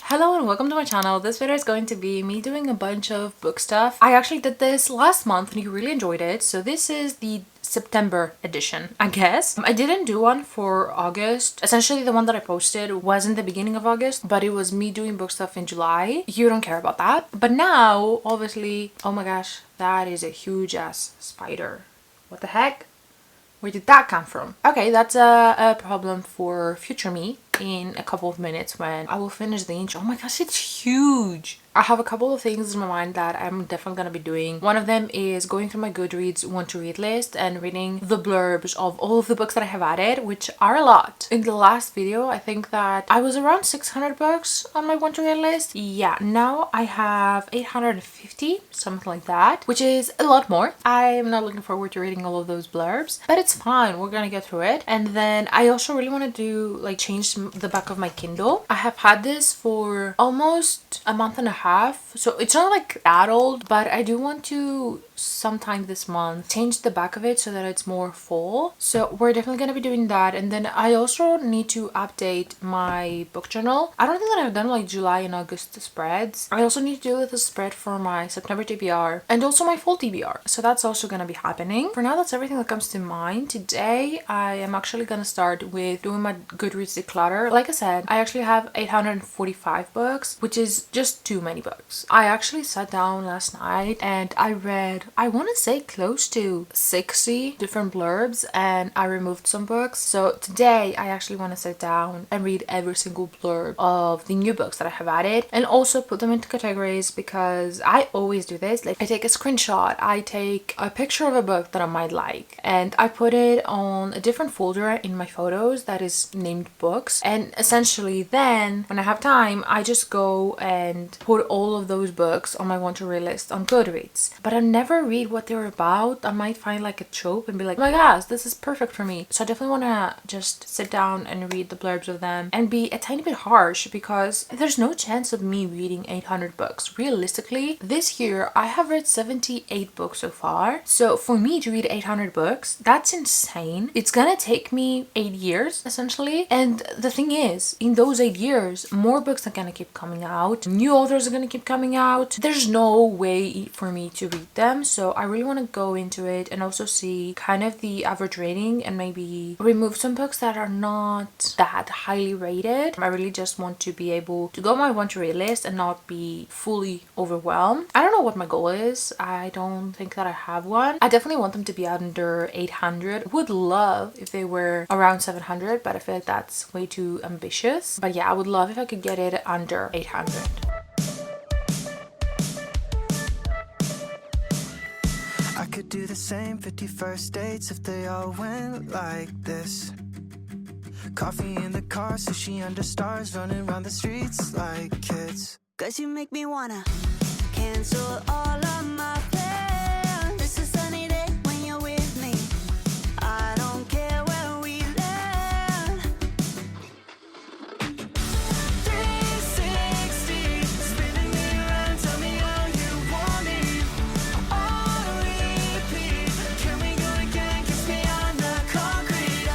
Hello and welcome to my channel. This video is going to be me doing a bunch of book stuff. I actually did this last month and you really enjoyed it. So this is the September edition, I guess. I didn't do one for August. Essentially the one that I posted was in the beginning of August, but it was me doing book stuff in July. You don't care about that. But now, obviously, oh my gosh, that is a huge ass spider. What the heck? Where did that come from? Okay, that's a problem for future me in a couple of minutes when I will finish the intro. Oh my gosh, it's huge. I have a couple of things in my mind that I'm definitely gonna be doing. One of them is going through my Goodreads want to read list and reading the blurbs of all of the books that I have added, which are a lot. In the last video, I think that I was around 600 books on my want to read list. Yeah, now I have 850, something like that, which is a lot more. I'm not looking forward to reading all of those blurbs, but it's fine. We're gonna get through it. And then I also really want to do like change the back of my Kindle. I have had this for almost a month and a half, so it's not like that old, but I do want to sometime this month change the back of it so that it's more full. So we're definitely going to be doing that. And then I also need to update my book journal. I don't think that I've done like July and August spreads. I also need to do the spread for my September TBR and also my fall TBR, so that's also going to be happening. For now, that's everything that comes to mind. Today I am actually going to start with doing my Goodreads declutter. Like I said, I actually have 845 books, which is just too many books. I actually sat down last night and I read, I want to say close to 60 different blurbs, and I removed some books. So today I actually want to sit down and read every single blurb of the new books that I have added and also put them into categories, because I always do this. Like I take a screenshot, I take a picture of a book that I might like, and I put it on a different folder in my photos that is named books. And essentially then when I have time, I just go and put all of those books on my want to read list on Goodreads. But I never read what they're about. I might find like a trope and be like, oh my gosh, this is perfect for me. So I definitely want to just sit down and read the blurbs of them and be a tiny bit harsh, because there's no chance of me reading 800 books. Realistically, this year I have read 78 books so far. So for me to read 800 books, that's insane. It's gonna take me 8 years essentially. And the thing is, in those 8 years, more books are gonna keep coming out. New authors are gonna keep coming out. There's no way for me to read them. So I really want to go into it and also see kind of the average rating and maybe remove some books that are not that highly rated. I really just want to be able to go on my want to read list and not be fully overwhelmed. I don't know what my goal is. I don't think that I have one. I definitely want them to be under 800. Would love if they were around 700, but I feel like that's way too ambitious. But yeah, I would love if I could get it under 800. I could do the same 51st dates if they all went like this. Coffee in the car, sushi under stars, running around the streets like kids. Cause you make me wanna cancel all of my plans. It's a sunny day when you're with me. I don't care where we land. 360, spinning me around, tell me how you want me. On repeat, can we go again, kiss me on the concrete.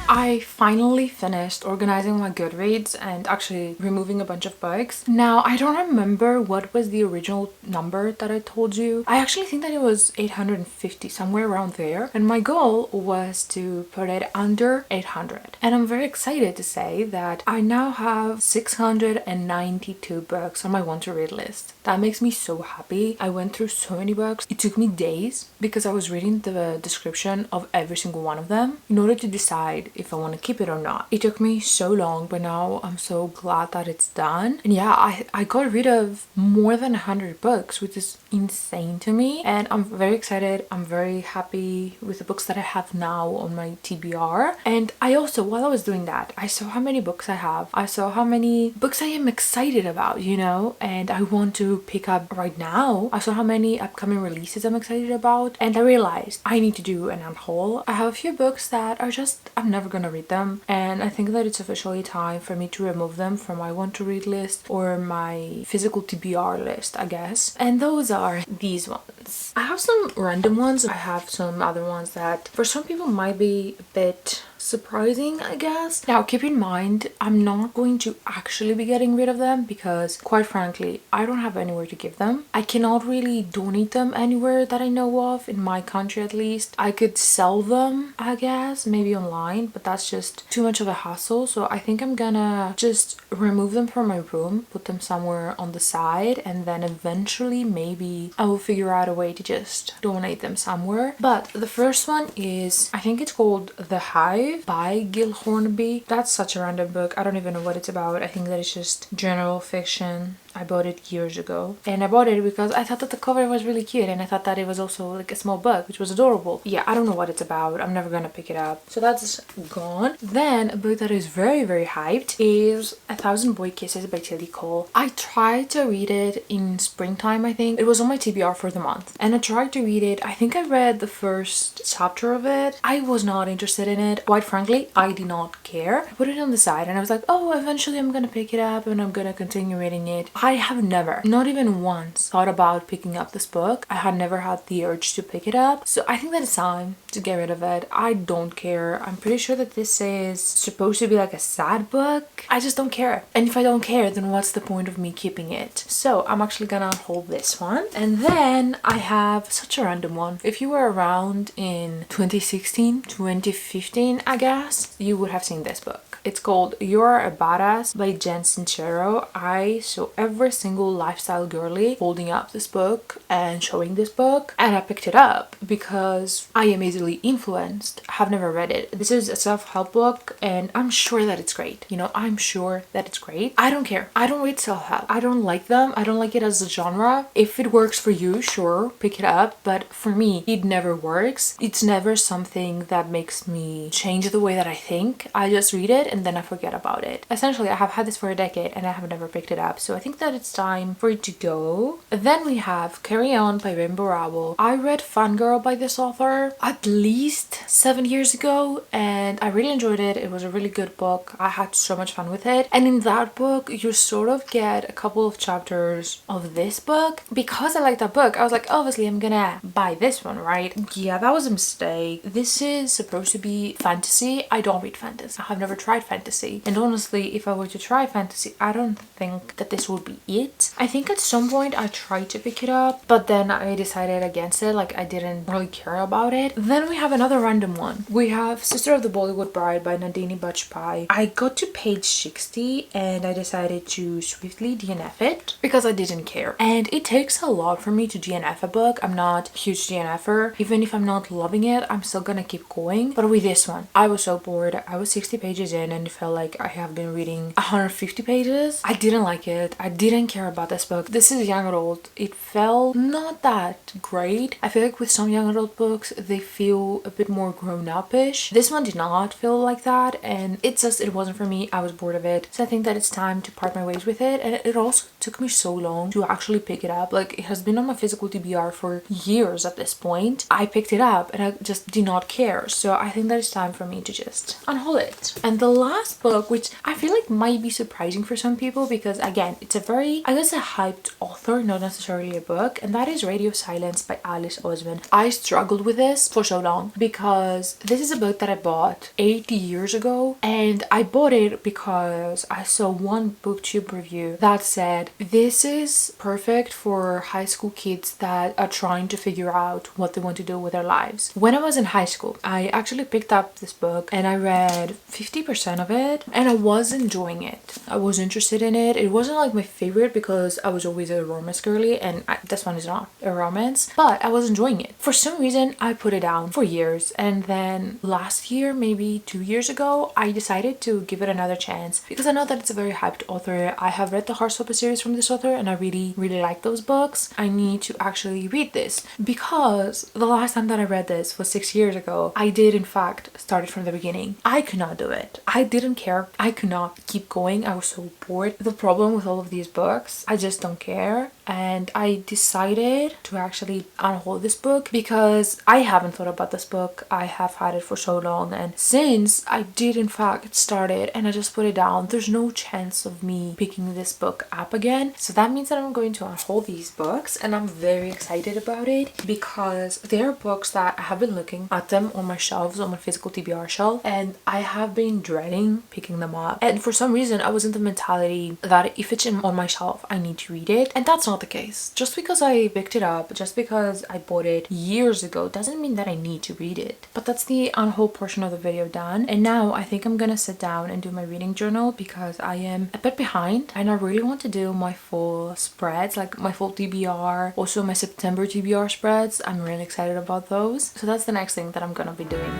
I finally finished organizing my Goodreads and actually removing a bunch of books. Now, I don't remember what was the original number that I told you. I actually think that it was 850, somewhere around there. And my goal was to put it under 800. And I'm very excited to say that I now have 692 books on my want to read list. That makes me so happy. I went through so many books. It took me days because I was reading the description of every single one of them in order to decide if I want to keep it or not. It took me so long, but now I'm so glad that it's done. And yeah, I got rid of more than 100 books, which is insane to me. And I'm very excited. I'm very happy with the books that I have now on my TBR. And I also, while I was doing that, I saw how many books I have. I saw how many books I am excited about, you know, and I want to pick up right now. I saw how many upcoming releases I'm excited about, and I realized I need to do an unhaul. I have a few books that are just, I'm never gonna read them, and I think that it's officially time for me to remove them from my want to read list or my physical TBR list, I guess. And those are these ones. I have some random ones. I have some other ones that for some people might be a bit surprising, I guess. Now, keep in mind, I'm not going to actually be getting rid of them because, quite frankly, I don't have anywhere to give them. I cannot really donate them anywhere that I know of, in my country at least. I could sell them, I guess, maybe online, but that's just too much of a hassle. So I think I'm gonna just remove them from my room, put them somewhere on the side, and then eventually maybe I will figure out a way to just donate them somewhere. But the first one is, I think it's called The Hive by Gil Hornby. That's such a random book. I don't even know what it's about. I think that it's just general fiction. I bought it years ago, and I bought it because I thought that the cover was really cute, and I thought that it was also like a small book, which was adorable. Yeah, I don't know what it's about. I'm never gonna pick it up. So that's gone. Then a book that is very, very hyped is A Thousand Boy Kisses by Tilly Cole. I tried to read it in springtime, I think. It was on my TBR for the month, and I tried to read it. I think I read the first chapter of it. I was not interested in it. Quite frankly, I did not care. I put it on the side, and I was like, oh, eventually I'm gonna pick it up and I'm gonna continue reading it. I have never, not even once, thought about picking up this book. I had never had the urge to pick it up. So I think that it's time to get rid of it. I don't care. I'm pretty sure that this is supposed to be like a sad book. I just don't care. And if I don't care, then what's the point of me keeping it? So I'm actually gonna hold this one. And then I have such a random one. If you were around in 2016, 2015, I guess, you would have seen this book. It's called You're a Badass by Jen Sincero. I saw every single lifestyle girly holding up this book and showing this book, and I picked it up because I am easily influenced. I have never read it. This is a self-help book, and I'm sure that it's great. You know, I'm sure that it's great. I don't care. I don't read self-help. I don't like them. I don't like it as a genre. If it works for you, sure, pick it up. But for me, it never works. It's never something that makes me change the way that I think. I just read it and then I forget about it. Essentially, I have had this for a decade and I have never picked it up. So I think that it's time for it to go. Then we have Carry On by Rainbow Rowell. I read Fangirl by this author at least 7 years ago, and I really enjoyed it. It was a really good book. I had so much fun with it. And in that book, you sort of get a couple of chapters of this book. Because I like that book, I was like, obviously I'm gonna buy this one, right? Yeah, that was a mistake. This is supposed to be fantasy. I don't read fantasy. I have never tried fantasy. And honestly, if I were to try fantasy, I don't think that this would be it. I think at some point I tried to pick it up, but then I decided against it. Like, I didn't really care about it. Then we have another random one. We have Sister of the Bollywood Bride by Nandini Bajpai. I got to page 60 and I decided to swiftly DNF it because I didn't care. And it takes a lot for me to DNF a book. I'm not a huge DNFer. Even if I'm not loving it, I'm still gonna keep going. But with this one, I was so bored. I was 60 pages in and it felt like I have been reading 150 pages. I didn't like it. I didn't care about this book. This is young adult. It felt not that great. I feel like with some young adult books, they feel a bit more grown-up-ish. This one did not feel like that, and it wasn't for me. I was bored of it. So I think that it's time to part my ways with it. And it also took me so long to actually pick it up. Like, it has been on my physical TBR for years at this point. I picked it up and I just did not care. So I think that it's time for me to just unhaul it. And the last book, which I feel like might be surprising for some people because, again, it's a very, I guess, a hyped author, not necessarily a book, and that is Radio Silence by Alice Osman. I struggled with this for so long because this is a book that I bought 8 years ago, and I bought it because I saw one booktube review that said this is perfect for high school kids that are trying to figure out what they want to do with their lives. When I was in high school, I actually picked up this book and I read 50% of it and I was enjoying it. I was interested in it. It wasn't like my favorite because I was always a romance girly, and this one is not a romance, but I was enjoying it. For some reason, I put it down for years, and then last year, maybe 2 years ago, I decided to give it another chance because I know that it's a very hyped author. I have read the Heartstopper series from this author and I really, really like those books. I need to actually read this because the last time that I read this was 6 years ago. I did, in fact, start it from the beginning. I could not do it. I didn't care. I could not keep going. I was so bored. The problem with all of these books, I just don't care. And I decided to actually unhaul this book because I haven't thought about this book. I have had it for so long, and since I did in fact start it and I just put it down, there's no chance of me picking this book up again. So that means that I'm going to unhaul these books, and I'm very excited about it because they're books that I have been looking at them on my shelves, on my physical TBR shelf, and I have been dreading picking them up. And for some reason I was in the mentality that if it's on my shelf I need to read it, and that's not the case. Just because I picked it up, just because I bought it years ago, doesn't mean that I need to read it. But that's the unhaul portion of the video done, and now I think I'm gonna sit down and do my reading journal because I am a bit behind and I really want to do my full spreads, like my full TBR, also my September TBR spreads. I'm really excited about those. So that's the next thing that I'm gonna be doing.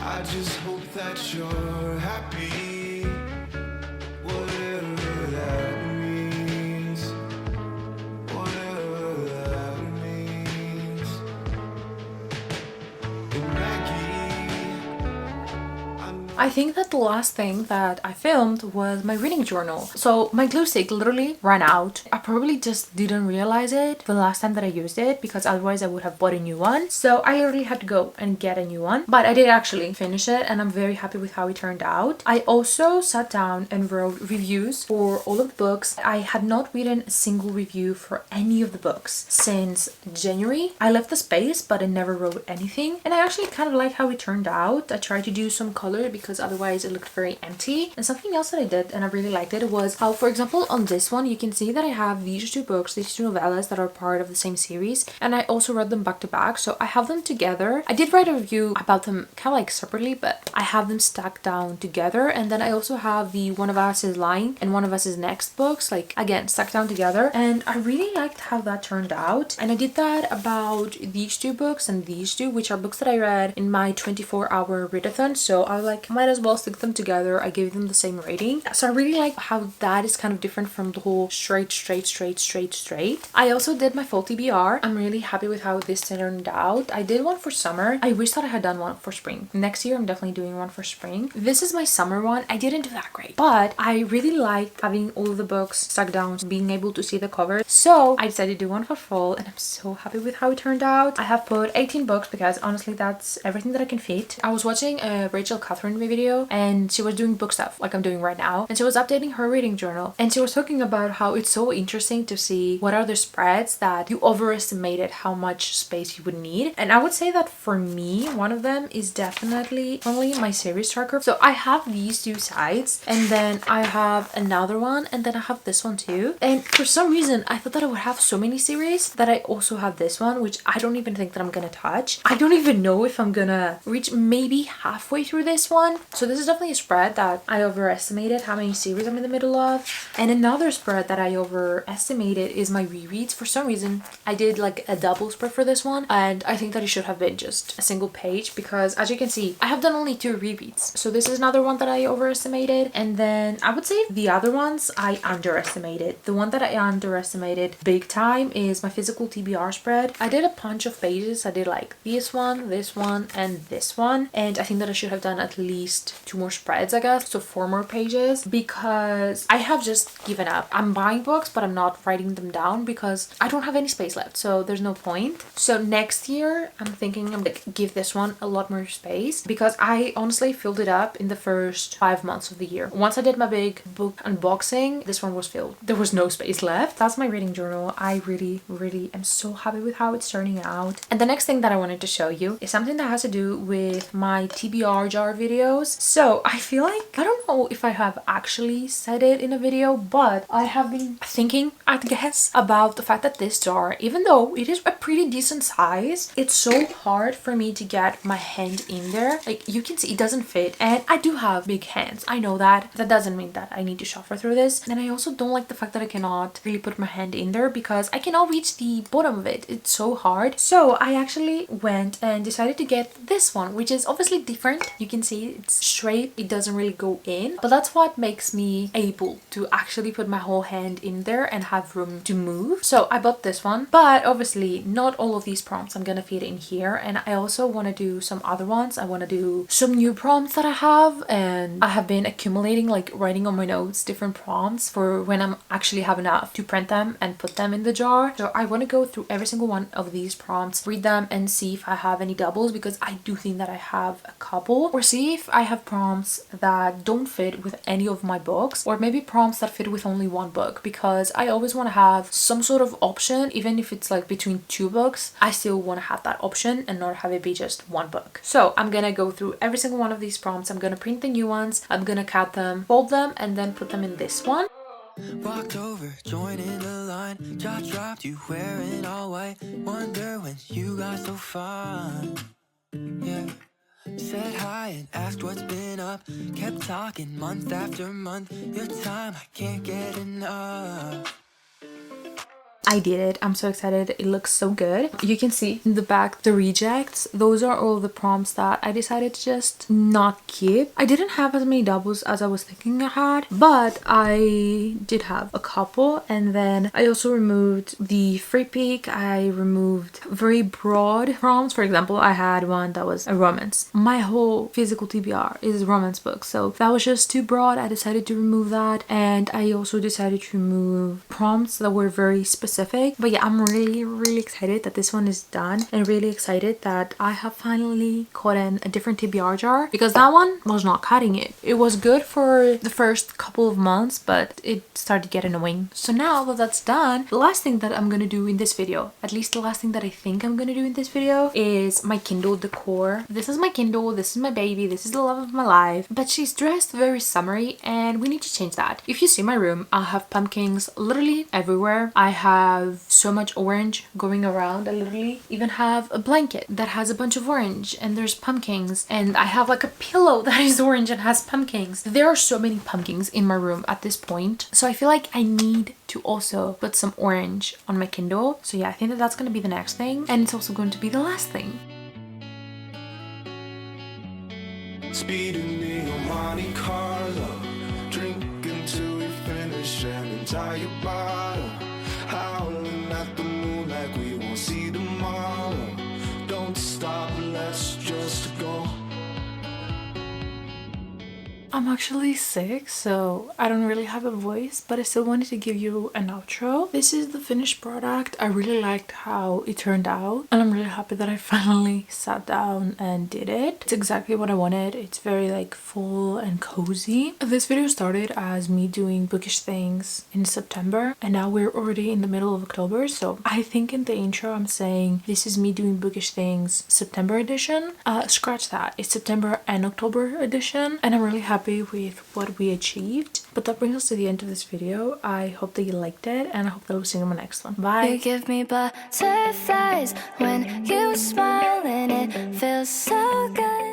I just hope that you're happy, whatever that means, whatever that means. And Maggie, I think that the last thing that I filmed was my reading journal. So my glue stick literally ran out. I probably just didn't realize it the last time that I used it because otherwise I would have bought a new one. So I literally had to go and get a new one. But I did actually finish it and I'm very happy with how it turned out. I also sat down and wrote reviews for all of the books. I had not written a single review for any of the books since January. I left the space but I never wrote anything. And I actually kind of like how it turned out. I tried to do some color because otherwise it looked very empty. And something else that I did and I really liked it was how, for example, on this one you can see that I have these two books, these two novellas that are part of the same series, and I also read them back to back, so I have them together. I did write a review about them kind of like separately, but I have them stacked down together. And then I also have the One of Us is Lying and One of Us is Next books, like again stacked down together, and I really liked how that turned out. And I did that about these two books and these two, which are books that I read in my 24-hour readathon, so I was like, might as well stick them together. I gave them the same rating, so I really like how that is kind of different from the whole straight. I also did my full TBR. I'm really happy with how this turned out. I did one for summer. I wish that I had done one for spring. Next year I'm definitely doing one for spring. This is my summer one. I didn't do that great, but I really like having all of the books stuck down, being able to see the cover, so I decided to do one for fall and I'm so happy with how it turned out. I have put 18 books because honestly that's everything that I can fit. I was watching a Rachel Catherine video and she was doing book stuff like I'm doing right now, and she was updating her reading journal and she was talking about how it's so interesting to see what are the spreads that you overestimated how much space you would need. And I would say that for me one of them is definitely only my series tracker. So I have these two sides and then I have another one and then I have this one too, and for some reason I thought that I would have so many series that I also have this one, which I don't even think that I'm gonna touch. I don't even know if I'm gonna reach maybe halfway through this one. So this is definitely a spread that I overestimated how many series I'm in the middle of. And another spread that I overestimated is my rereads. For some reason I did like a double spread for this one, and I think that it should have been just a single page because as you can see I have done only 2 rereads. So this is another one that I overestimated, and then I would say the other ones I underestimated. The one that I underestimated big time is my physical TBR spread. I did a bunch of pages. I did like this one, and this one, and I think that I should have done at least 2 more spreads, I guess, so 4 more pages, because I have just given up. I'm buying books but I'm not writing them down because I don't have any space left, so there's no point. So next year I'm thinking I'm like give this one a lot more space because I honestly filled it up in the first 5 months of the year. Once I did my big book unboxing, this one was filled. There was no space left. That's my reading journal. I really am so happy with how it's turning out. And the next thing that I wanted to show you is something that has to do with my TBR jar video. videos. So I feel like, I don't know if I have actually said it in a video, but I have been thinking, I guess, about the fact that this jar, even though it is a pretty decent size, it's so hard for me to get my hand in there. Like, you can see it doesn't fit, and I do have big hands. I know that. That doesn't mean that I need to shuffle through this. And I also don't like the fact that I cannot really put my hand in there because I cannot reach the bottom of it. It's so hard. So I actually went and decided to get this one, which is obviously different. You can see it's straight. It doesn't really go in, but that's what makes me able to actually put my whole hand in there and have room to move. So I bought this one, but obviously not all of these prompts I'm gonna fit in here. And I also want to do some other ones. I want to do some new prompts that I have, and I have been accumulating, like writing on my notes different prompts for when I'm actually have enough to print them and put them in the jar. So I want to go through every single one of these prompts, read them, and see if I have any doubles, because I do think that I have a couple, or see if I have prompts that don't fit with any of my books, or maybe prompts that fit with only one book, because I always want to have some sort of option. Even if it's like between two books, I still want to have that option and not have it be just one book. So I'm gonna go through every single one of these prompts. I'm gonna print the new ones, I'm gonna cut them, fold them, and then put them in this one. Walked over, joining the line. Jaw dropped, you wearing all white. Wonder when you got so fun. Yeah. Said hi and asked what's been up. Kept talking month after month. Your time, I can't get enough. I did it. I'm so excited. It looks so good. You can see in the back the rejects. Those are all the prompts that I decided to just not keep. I didn't have as many doubles as I was thinking I had, but I did have a couple. And then I also removed the free peek. I removed very broad prompts. For example, I had one that was a romance. My whole physical TBR is romance books, so that was just too broad. I decided to remove that. And I also decided to remove prompts that were very specific. But yeah, I'm really excited that this one is done, and really excited that I have finally gotten a different TBR jar, because that one was not cutting it. It was good for the first couple of months, but it started to get annoying. So now that that's done, the last thing that I'm gonna do in this video, at least the last thing that I think I'm gonna do in this video, is my Kindle decor. This is my Kindle, this is my baby, this is the love of my life, but she's dressed very summery, and we need to change that. If you see my room, I have pumpkins literally everywhere. I have so much orange going around. I literally even have a blanket that has a bunch of orange and there's pumpkins, and I have like a pillow that is orange and has pumpkins. There are so many pumpkins in my room at this point, so I feel like I need to also put some orange on my Kindle. So yeah, I think that that's going to be the next thing, and it's also going to be the last thing. Speeding me on Monte Carlo, drinking till we finish an entire bottle, howling at the moon like we won't see tomorrow. Don't stop, let's just go. I'm actually sick, so I don't really have a voice, but I still wanted to give you an outro. This is the finished product. I really liked how it turned out, and I'm really happy that I finally sat down and did it. It's exactly what I wanted. It's very like full and cozy. This video started as me doing bookish things in September, and now we're already in the middle of October, so I think in the intro I'm saying this is me doing bookish things September edition. Scratch that. It's September and October edition, and I'm really happy with what we achieved. But that brings us to the end of this video. I hope that you liked it, and I hope that we'll see you in my next one. Bye. You give me butterflies when you smile, and it feels so good.